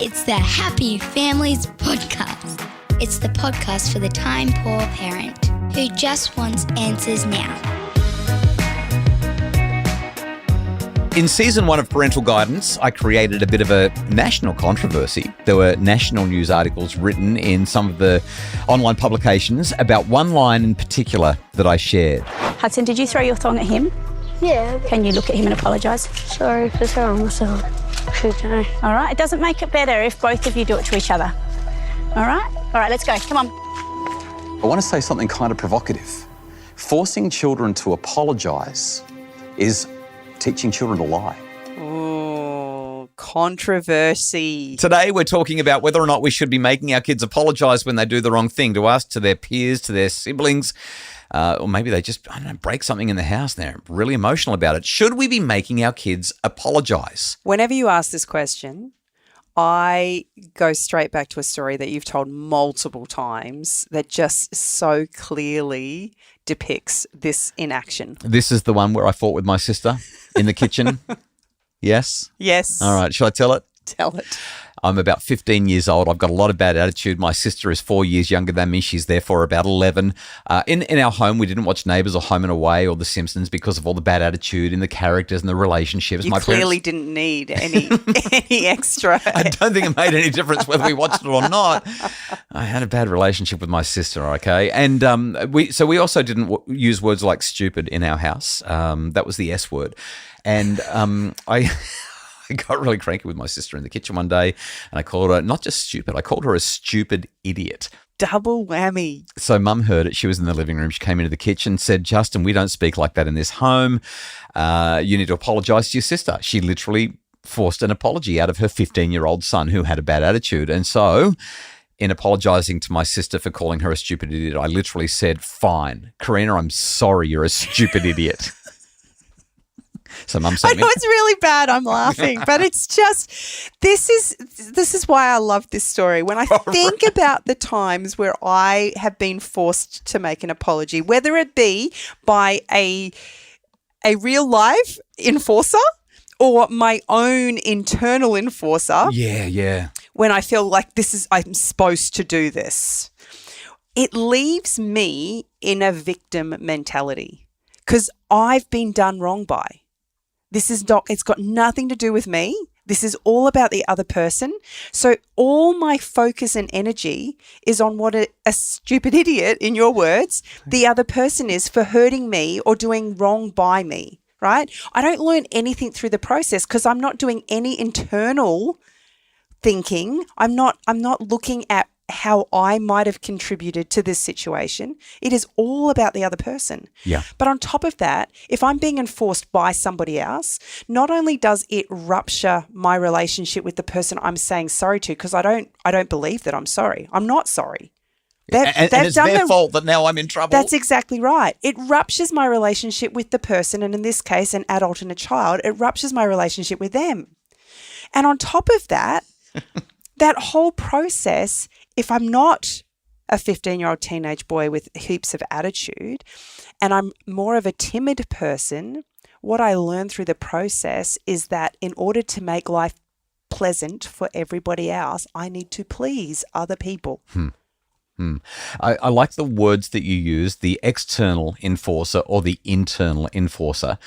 It's the Happy Families Podcast. It's the podcast for the time-poor parent who just wants answers now. In season 1 of Parental Guidance, I created a bit of a national controversy. There were national news articles written in some of the online publications about one line in particular that I shared. Hudson, did you throw your thong at him? Yeah. Can you look at him and apologise? Sorry for throwing myself. Okay. All right, it doesn't make it better if both of you do it to each other. All right? All right, let's go. Come on. I want to say something kind of provocative. Forcing children to apologise is teaching children to lie. Oh, controversy. Today we're talking about whether or not we should be making our kids apologise when they do the wrong thing to us, to their peers, to their siblings, or maybe they just, break something in the house and they're really emotional about it. Should we be making our kids apologise? Whenever you ask this question, I go straight back to a story that you've told multiple times that just so clearly depicts this in action. This is the one where I fought with my sister in the kitchen. Yes? Yes. All right. Shall I tell it? Tell it. I'm about 15 years old. I've got a lot of bad attitude. My sister is 4 years younger than me. She's therefore about 11. In our home, we didn't watch Neighbours or Home and Away or The Simpsons because of all the bad attitude in the characters and the relationships. You clearly didn't need any extra. I don't think it made any difference whether we watched it or not. I had a bad relationship with my sister, okay? And we also didn't use words like stupid in our house. That was the S word. And I got really cranky with my sister in the kitchen one day, and I called her not just stupid, I called her a stupid idiot. Double whammy. So Mum heard it. She was in the living room. She came into the kitchen, said, "Justin, we don't speak like that in this home. You need to apologise to your sister." She literally forced an apology out of her 15-year-old son who had a bad attitude. And so in apologising to my sister for calling her a stupid idiot, I literally said, "Fine, Karina, I'm sorry you're a stupid idiot." So Mum sent I know it's really bad. I'm laughing, but it's just this is why I love this story. When I think about the times where I have been forced to make an apology, whether it be by a real life enforcer or my own internal enforcer. Yeah. When I feel like I'm supposed to do this, it leaves me in a victim mentality because I've been done wrong by. It's got nothing to do with me. This is all about the other person. So all my focus and energy is on what a stupid idiot, in your words, the other person is for hurting me or doing wrong by me, right? I don't learn anything through the process because I'm not doing any internal thinking. I'm not looking at how I might have contributed to this situation. It is all about the other person. Yeah. But on top of that, if I'm being enforced by somebody else, not only does it rupture my relationship with the person I'm saying sorry to, because I don't believe that I'm sorry. I'm not sorry. And it's their fault that now I'm in trouble. That's exactly right. It ruptures my relationship with the person, and in this case, an adult and a child, it ruptures my relationship with them. And on top of that, that whole process, if I'm not a 15-year-old teenage boy with heaps of attitude and I'm more of a timid person, what I learned through the process is that in order to make life pleasant for everybody else, I need to please other people. I like the words that you use, the external enforcer or the internal enforcer.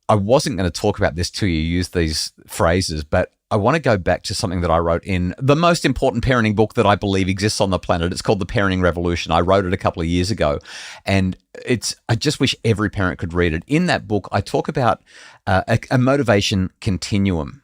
I wasn't going to talk about this till you use these phrases, but I want to go back to something that I wrote in the most important parenting book that I believe exists on the planet. It's called The Parenting Revolution. I wrote it a couple of years ago, and I just wish every parent could read it. In that book, I talk about a motivation continuum.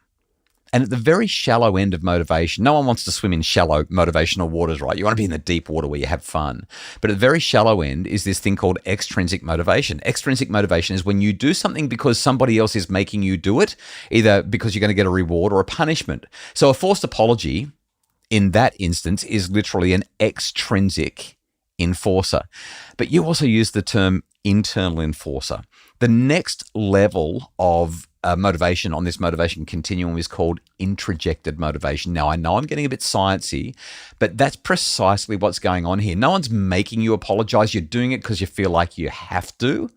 And at the very shallow end of motivation, no one wants to swim in shallow motivational waters, right? You want to be in the deep water where you have fun. But at the very shallow end is this thing called extrinsic motivation. Extrinsic motivation is when you do something because somebody else is making you do it, either because you're going to get a reward or a punishment. So a forced apology in that instance is literally an extrinsic enforcer. But you also use the term internal enforcer. The next level of motivation on this motivation continuum is called introjected motivation. Now, I know I'm getting a bit sciencey, but that's precisely what's going on here. No one's making you apologize. You're doing it because you feel like you have to.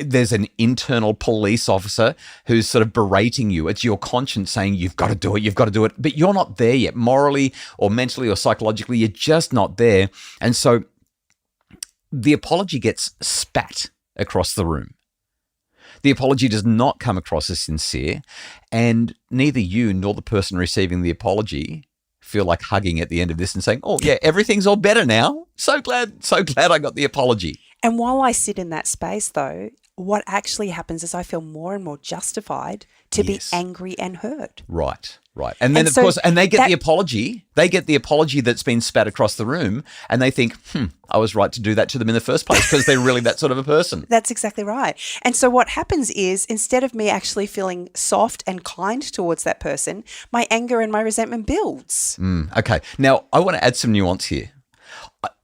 There's an internal police officer who's sort of berating you. It's your conscience saying, you've got to do it, you've got to do it. But you're not there yet. Morally or mentally or psychologically, you're just not there. And so the apology gets spat across the room. The apology does not come across as sincere, and neither you nor the person receiving the apology feel like hugging at the end of this and saying, oh, yeah, everything's all better now. So glad I got the apology. And while I sit in that space, though, what actually happens is I feel more and more justified to be angry and hurt. Right. And then, of course, they get the apology. They get the apology that's been spat across the room, and they think, I was right to do that to them in the first place because they're really that sort of a person. That's exactly right. And so what happens is, instead of me actually feeling soft and kind towards that person, my anger and my resentment builds. Okay. Now, I want to add some nuance here.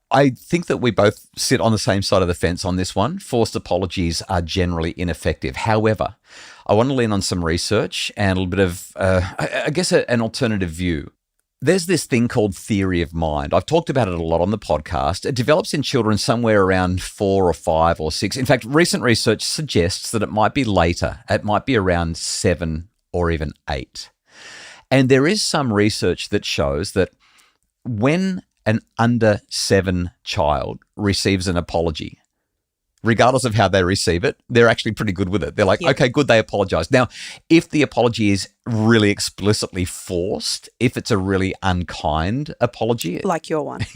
I think that we both sit on the same side of the fence on this one. Forced apologies are generally ineffective. However, I want to lean on some research and a little bit of, an alternative view. There's this thing called theory of mind. I've talked about it a lot on the podcast. It develops in children somewhere around 4 or 5 or 6. In fact, recent research suggests that it might be later. It might be around 7 or even 8. And there is some research that shows that when an under 7 child receives an apology, regardless of how they receive it, they're actually pretty good with it. They're like, okay, good, they apologize. Now, if the apology is really explicitly forced, if it's a really unkind apology, like your one,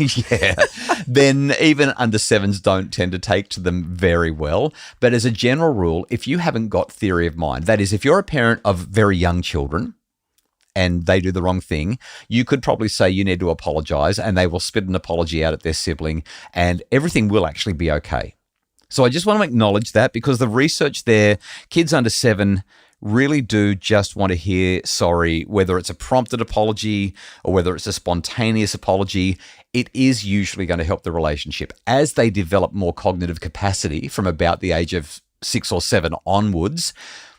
then even under 7s don't tend to take to them very well. But as a general rule, if you haven't got theory of mind, that is, if you're a parent of very young children, and they do the wrong thing, you could probably say you need to apologize, and they will spit an apology out at their sibling, and everything will actually be okay. So I just want to acknowledge that, because the research there, kids under 7 really do just want to hear sorry, whether it's a prompted apology or whether it's a spontaneous apology. It is usually going to help the relationship. As they develop more cognitive capacity from about the age of 6 or 7 onwards,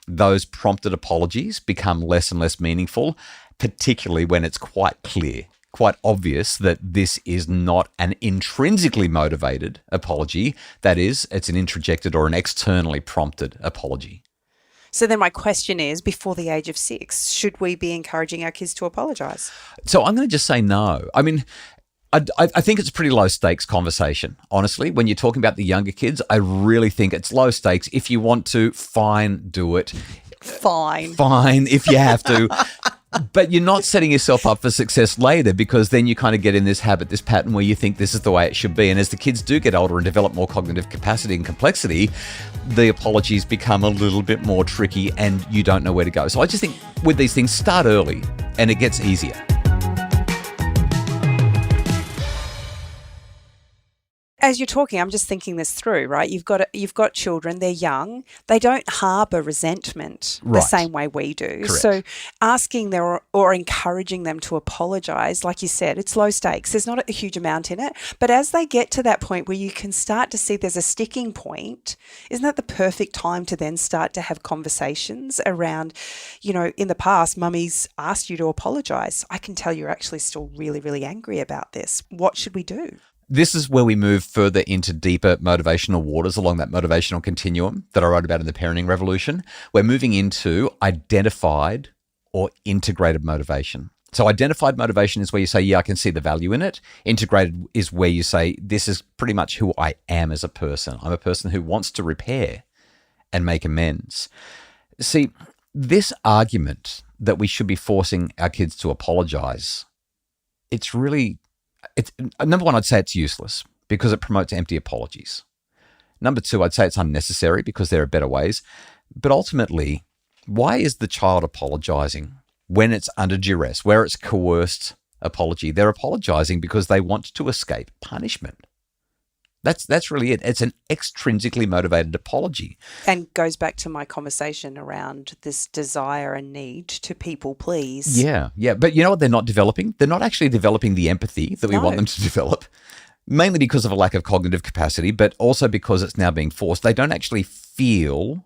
those prompted apologies become less and less meaningful, particularly when it's quite clear, quite obvious that this is not an intrinsically motivated apology. That is, it's an introjected or an externally prompted apology. So then my question is, before the age of 6, should we be encouraging our kids to apologise? So I'm going to just say no. I mean, I think it's a pretty low stakes conversation, honestly. When you're talking about the younger kids, I really think it's low stakes. If you want to, fine, do it. Fine if you have to. But you're not setting yourself up for success later, because then you kind of get in this habit, this pattern where you think this is the way it should be. And as the kids do get older and develop more cognitive capacity and complexity, the apologies become a little bit more tricky and you don't know where to go. So I just think with these things, start early and it gets easier. As you're talking, I'm just thinking this through, right? You've got children, they're young, they don't harbour resentment the same way we do. Correct. So asking them or encouraging them to apologise, like you said, it's low stakes. There's not a huge amount in it. But as they get to that point where you can start to see there's a sticking point, isn't that the perfect time to then start to have conversations around, in the past, mummy's asked you to apologise. I can tell you're actually still really, really angry about this. What should we do? This is where we move further into deeper motivational waters along that motivational continuum that I wrote about in the Parenting Revolution. We're moving into identified or integrated motivation. So identified motivation is where you say, yeah, I can see the value in it. Integrated is where you say, this is pretty much who I am as a person. I'm a person who wants to repair and make amends. See, this argument that we should be forcing our kids to apologize, it's number one, I'd say it's useless because it promotes empty apologies. Number two, I'd say it's unnecessary because there are better ways. But ultimately, why is the child apologizing when it's under duress, where it's coerced apology? They're apologizing because they want to escape punishment. That's really it. It's an extrinsically motivated apology. And goes back to my conversation around this desire and need to people please. Yeah. But you know what they're not developing? They're not actually developing the empathy that we want them to develop, mainly because of a lack of cognitive capacity, but also because it's now being forced. They don't actually feel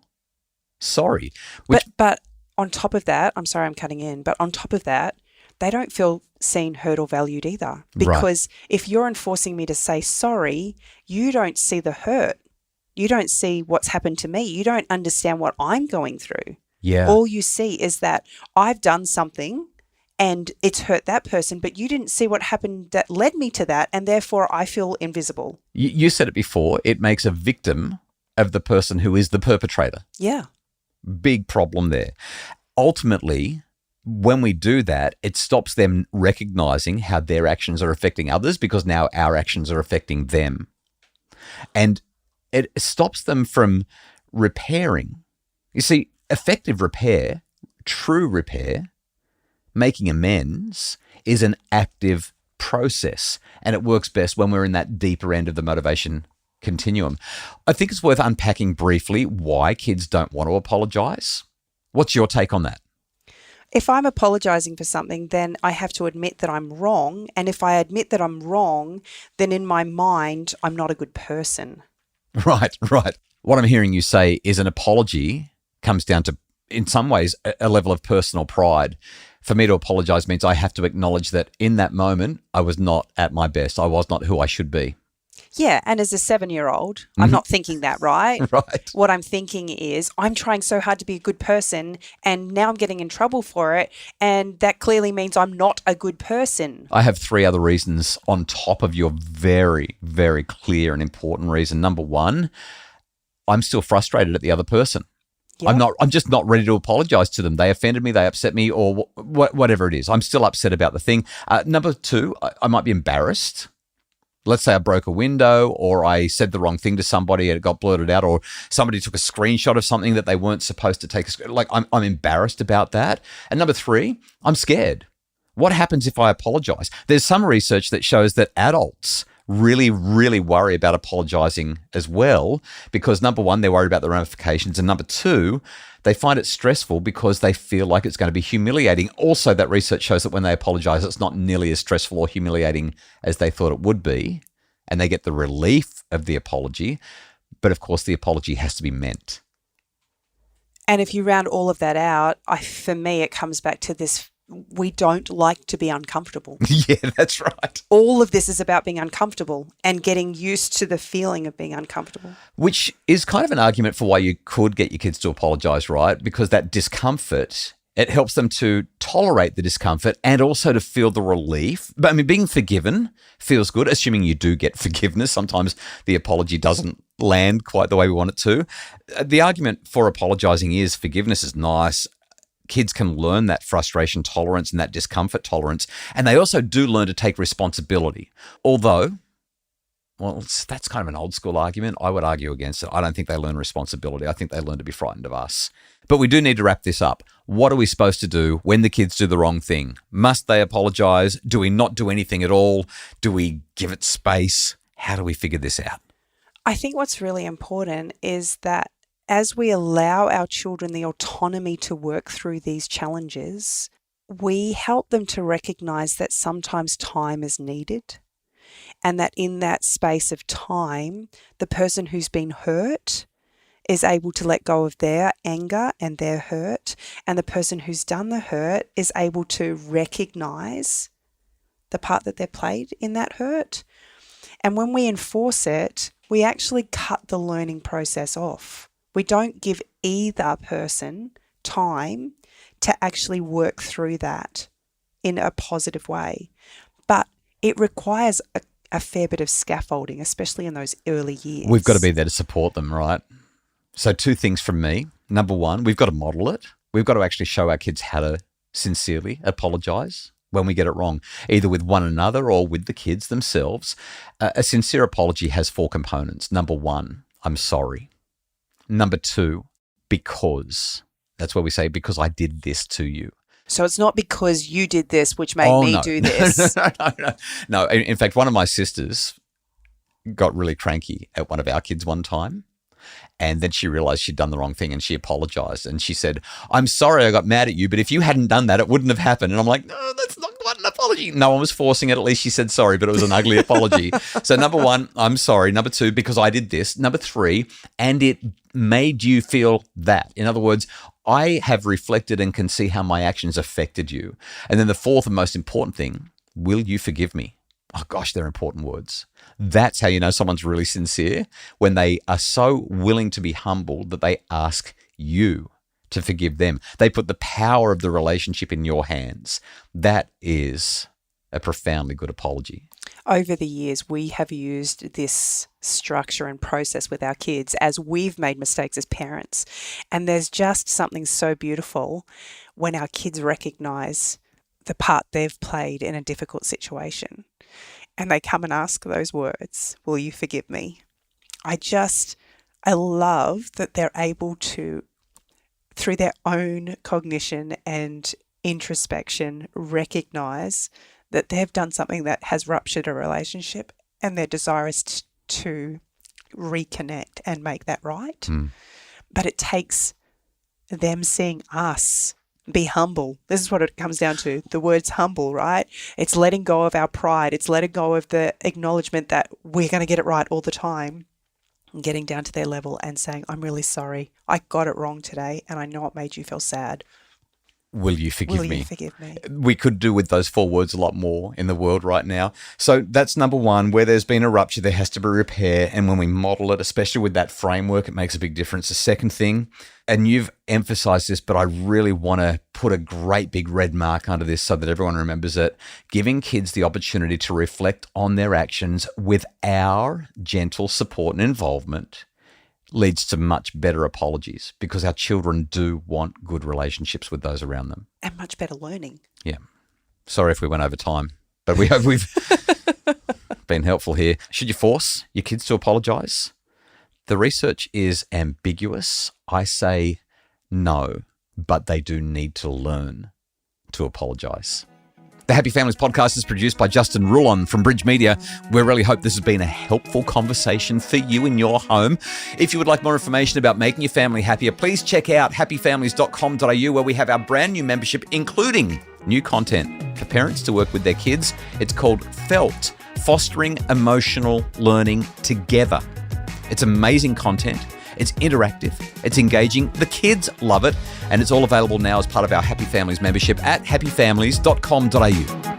sorry. But on top of that, I'm sorry I'm cutting in, but on top of that, they don't feel seen, heard or valued either. Because if you're enforcing me to say sorry, you don't see the hurt You don't see what's happened to me. You don't understand what I'm going through. Yeah. All you see is that I've done something and it's hurt that person, but you didn't see what happened that led me to that, and therefore I feel invisible. You said it before, it makes a victim of the person who is the perpetrator. Yeah. Big problem there. Ultimately, when we do that, it stops them recognizing how their actions are affecting others, because now our actions are affecting them. And it stops them from repairing. You see, effective repair, true repair, making amends is an active process, and it works best when we're in that deeper end of the motivation continuum. I think it's worth unpacking briefly why kids don't want to apologize. What's your take on that? If I'm apologizing for something, then I have to admit that I'm wrong. And if I admit that I'm wrong, then in my mind, I'm not a good person. Right. What I'm hearing you say is an apology comes down to, in some ways, a level of personal pride. For me to apologize means I have to acknowledge that in that moment, I was not at my best. I was not who I should be. Yeah, and as a 7-year-old, I'm not thinking that, right? Right. What I'm thinking is I'm trying so hard to be a good person, and now I'm getting in trouble for it, and that clearly means I'm not a good person. I have 3 other reasons on top of your very, very clear and important reason. Number 1, I'm still frustrated at the other person. Yeah. I'm just not ready to apologize to them. They offended me, they upset me, or whatever it is. I'm still upset about the thing. Number 2, I might be embarrassed. Let's say I broke a window, or I said the wrong thing to somebody and it got blurted out, or somebody took a screenshot of something that they weren't supposed to take. I'm embarrassed about that. And number 3, I'm scared. What happens if I apologize? There's some research that shows that adults really, really worry about apologizing as well, because number 1, they're worried about the ramifications, and number 2, they find it stressful because they feel like it's going to be humiliating. Also, that research shows that when they apologize, it's not nearly as stressful or humiliating as they thought it would be, and they get the relief of the apology. But of course, the apology has to be meant. And if you round all of that out, for me, it comes back to this: we don't like to be uncomfortable. Yeah, that's right. All of this is about being uncomfortable and getting used to the feeling of being uncomfortable. Which is kind of an argument for why you could get your kids to apologize, right? Because that discomfort, it helps them to tolerate the discomfort and also to feel the relief. But I mean, being forgiven feels good, assuming you do get forgiveness. Sometimes the apology doesn't land quite the way we want it to. The argument for apologizing is forgiveness is nice. Kids can learn that frustration tolerance and that discomfort tolerance, and they also do learn to take responsibility. Although, well, that's kind of an old school argument. I would argue against it. I don't think they learn responsibility. I think they learn to be frightened of us. But we do need to wrap this up. What are we supposed to do when the kids do the wrong thing? Must they apologize? Do we not do anything at all? Do we give it space? How do we figure this out? I think what's really important is that as we allow our children the autonomy to work through these challenges, we help them to recognize that sometimes time is needed, and that in that space of time, the person who's been hurt is able to let go of their anger and their hurt, and the person who's done the hurt is able to recognize the part that they played in that hurt. And when we enforce it, we actually cut the learning process off. We don't give either person time to actually work through that in a positive way. But it requires a fair bit of scaffolding, especially in those early years. We've got to be there to support them, right? So 2 things from me. Number 1, we've got to model it. We've got to actually show our kids how to sincerely apologize when we get it wrong, either with one another or with the kids themselves. A sincere apology has 4 components. Number 1, I'm sorry. Number 2, because. That's where we say, because I did this to you. So it's not because you did this, which made me do this. No. In fact, one of my sisters got really cranky at one of our kids one time. And then she realized she'd done the wrong thing and she apologized. And she said, I'm sorry I got mad at you, but if you hadn't done that, it wouldn't have happened. And I'm like, no, that's not quite an apology. No one was forcing it. At least she said sorry, but it was an ugly apology. So number 1, I'm sorry. Number 2, because I did this. Number 3, and it made you feel that. In other words, I have reflected and can see how my actions affected you. And then the 4th and most important thing, will you forgive me? Oh gosh, they're important words. That's how you know someone's really sincere, when they are so willing to be humble that they ask you to forgive them. They put the power of the relationship in your hands. That is a profoundly good apology. Over the years, we have used this structure and process with our kids as we've made mistakes as parents. And there's just something so beautiful when our kids recognize the part they've played in a difficult situation. And they come and ask those words, will you forgive me? I love that they're able to, through their own cognition and introspection, recognize that they've done something that has ruptured a relationship, and their desire is to reconnect and make that right. But it takes them seeing us be humble. This is what it comes down to. The word's humble, right? It's letting go of our pride. It's letting go of the acknowledgement that we're going to get it right all the time, and getting down to their level and saying, I'm really sorry. I got it wrong today, and I know it made you feel sad. Will you forgive me? Will you forgive me? We could do with those 4 words a lot more in the world right now. So that's number one. Where there's been a rupture, there has to be repair. And when we model it, especially with that framework, it makes a big difference. The second thing, and you've emphasized this, but I really want to put a great big red mark under this so that everyone remembers it. Giving kids the opportunity to reflect on their actions with our gentle support and involvement leads to much better apologies, because our children do want good relationships with those around them. And much better learning. Yeah. Sorry if we went over time, but we hope we've been helpful here. Should you force your kids to apologise? The research is ambiguous. I say no, but they do need to learn to apologise. The Happy Families podcast is produced by Justin Rulon from Bridge Media. We really hope this has been a helpful conversation for you in your home. If you would like more information about making your family happier, please check out happyfamilies.com.au, where we have our brand new membership, including new content for parents to work with their kids. It's called FELT, Fostering Emotional Learning Together. It's amazing content. It's interactive. It's engaging. The kids love it. And it's all available now as part of our Happy Families membership at happyfamilies.com.au.